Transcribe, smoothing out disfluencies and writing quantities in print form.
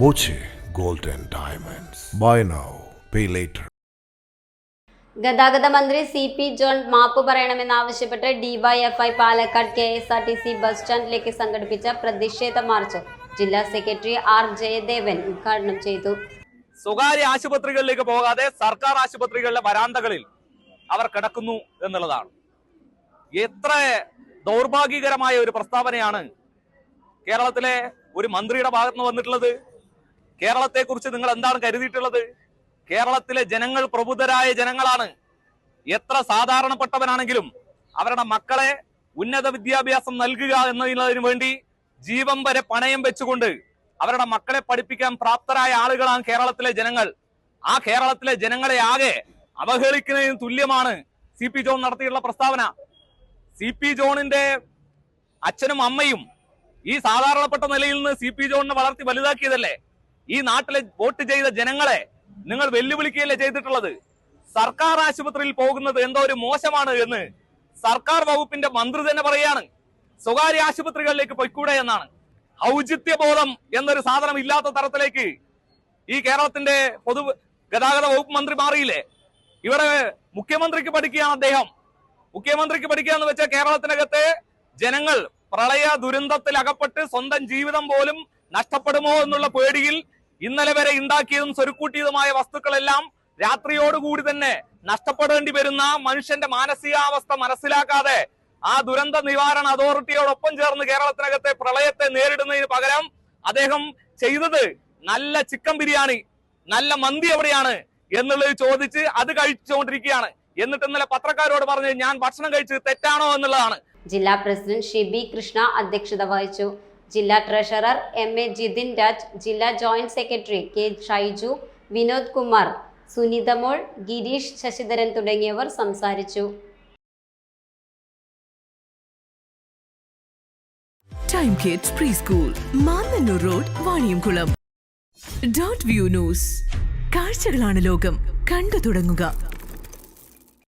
Boche Gold and Diamonds. Buy now, pay later. ഗതാഗത മന്ത്രി CP John മാപ്പ് പറയണമെന്നാവശ്യപ്പെട്ട് DYFI Palakkad KSRTC bus സ്റ്റാൻഡിലേക്ക് സംഘടിപ്പിച്ച പ്രതിഷേധ March ജില്ലാ സെക്രട്ടറി R ജയദേവൻ ഉദ്ഘാടനം ചെയ്തു. സ്വകാര്യ ആശുപത്രികളിലേക്ക് പോകാതെ സർക്കാർ ആശുപത്രികളിലെ വരാന്തകളിൽ അവർ കിടക്കുന്നു എന്നുള്ളതാണ്. എത്ര ദൗർഭാഗ്യകരമായ ഒരു പ്രസ്താവനയാണ് കേരളത്തിലെ ഒരു മന്ത്രിയുടെ ഭാഗത്ത് നിന്ന് വന്നിട്ടുള്ളത്. കേരളത്തെ കുറിച്ച് നിങ്ങൾ എന്താണ് കരുതിയിട്ടുള്ളത്? കേരളത്തിലെ ജനങ്ങൾ പ്രബുദ്ധരായ ജനങ്ങളാണ്. എത്ര സാധാരണപ്പെട്ടവനാണെങ്കിലും അവരുടെ മക്കളെ ഉന്നത വിദ്യാഭ്യാസം നൽകുക എന്നതിനു വേണ്ടി ജീവൻ വരെ പണയം വെച്ചുകൊണ്ട് അവരുടെ മക്കളെ പഠിപ്പിക്കാൻ പ്രാപ്തരായ ആളുകളാണ് കേരളത്തിലെ ജനങ്ങൾ. ആ കേരളത്തിലെ ജനങ്ങളെ ആകെ അവഹേളിക്കുന്നതിന് തുല്യമാണ് CP ജോൺ നടത്തിയിട്ടുള്ള പ്രസ്താവന. CP ജോണിന്റെ അച്ഛനും അമ്മയും ഈ സാധാരണപ്പെട്ട നിലയിൽ നിന്ന് CP ജോണിനെ വളർത്തി വലുതാക്കിയതല്ലേ. ഈ നാട്ടിലെ വോട്ട് ചെയ്ത ജനങ്ങളെ നിങ്ങൾ വെല്ലുവിളിക്കുകയല്ലേ ചെയ്തിട്ടുള്ളത്. സർക്കാർ ആശുപത്രിയിൽ പോകുന്നത് എന്തോ ഒരു മോശമാണ് എന്ന് സർക്കാർ വകുപ്പിന്റെ മന്ത്രി തന്നെ പറയാണ്. സ്വകാര്യ ആശുപത്രികളിലേക്ക് പൊയ്ക്കൂടെ എന്നാണ്. ഔചിത്യബോധം എന്നൊരു സാധനം ഇല്ലാത്ത തരത്തിലേക്ക് ഈ കേരളത്തിന്റെ പൊതു ഗതാഗത വകുപ്പ് മന്ത്രി മാറിയില്ലേ. ഇവിടെ മുഖ്യമന്ത്രിക്ക് പഠിക്കുകയാണ് അദ്ദേഹം. മുഖ്യമന്ത്രിക്ക് പഠിക്കുക എന്ന് വെച്ചാൽ കേരളത്തിനകത്തെ ജനങ്ങൾ പ്രളയ ദുരന്തത്തിൽ അകപ്പെട്ട് സ്വന്തം ജീവിതം പോലും നഷ്ടപ്പെടുമോ എന്നുള്ള പേടിയിൽ ഇന്നലെ വരെ ഉണ്ടാക്കിയതും സ്വരുക്കൂട്ടിയതുമായ വസ്തുക്കളെല്ലാം രാത്രിയോടുകൂടി തന്നെ നഷ്ടപ്പെടേണ്ടി വരുന്ന മനുഷ്യന്റെ മാനസികാവസ്ഥ മനസ്സിലാക്കാതെ ആ ദുരന്ത നിവാരണ അതോറിറ്റിയോടൊപ്പം ചേർന്ന് കേരളത്തിനകത്തെ പ്രളയത്തെ നേരിടുന്നതിന് പകരം അദ്ദേഹം ചെയ്തത് നല്ല ചിക്കൻ ബിരിയാണി, നല്ല മന്തി എവിടെയാണ് എന്നുള്ളത് ചോദിച്ച് അത് കഴിച്ചുകൊണ്ടിരിക്കുകയാണ്. എന്നിട്ട് ഇന്നലെ പത്രക്കാരോട് പറഞ്ഞ് ഞാൻ ഭക്ഷണം കഴിച്ചത് തെറ്റാണോ എന്നുള്ളതാണ്. ജില്ലാ പ്രസിഡന്റ് ഷിബി കൃഷ്ണ അധ്യക്ഷത വഹിച്ചു. ജില്ലാ ട്രഷറർ MA ജിതിൻ രാജ്, ജില്ലാ joint secretary K Shaiju, Vinod Kumar, Sunithamol, Girish Sasidharan തുടങ്ങിയവർ സംസാരിച്ചു. Time kids preschool, Mannannur road, Vaniyamkulam. Dot view news. കാഴ്ചകളാണ് ലോകം, കണ്ടു തുടങ്ങുക.